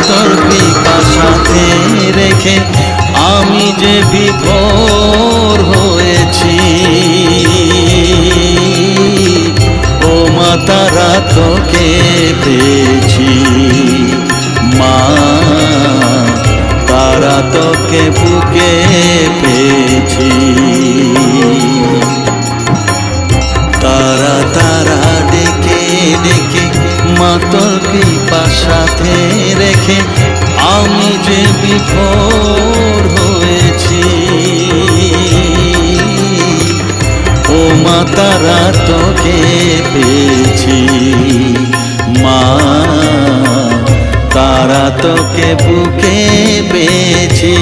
তোর কৃপা সাথে রেখে আমি যে বিভোর হয়েছি। ও মা তারা তোকে পেয়েছি, মা তারা তোকে বুকে পেয়েছি। তারা তারা ডেকে ডেকে মা তোর কৃপা সাথে রেখে আমি যে বিভোর হয়েছি। ও মা তারা তোকে পেয়েছি, মা তারা তোকে বুকে পেয়েছি।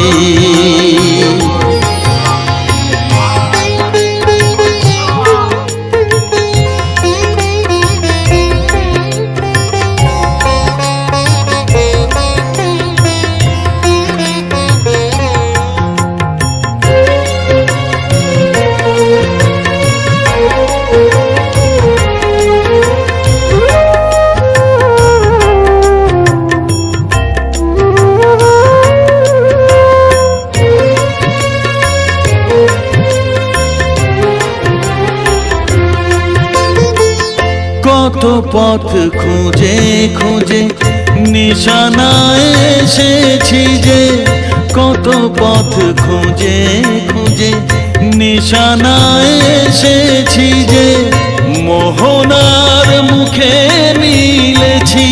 কত পথ খুঁজে খুঁজে নিশানায় এসেছি যে, কত পথ খুঁজে খুঁজে নিশানায় এসেছি যে, মোহনার মুখে মিলেছি।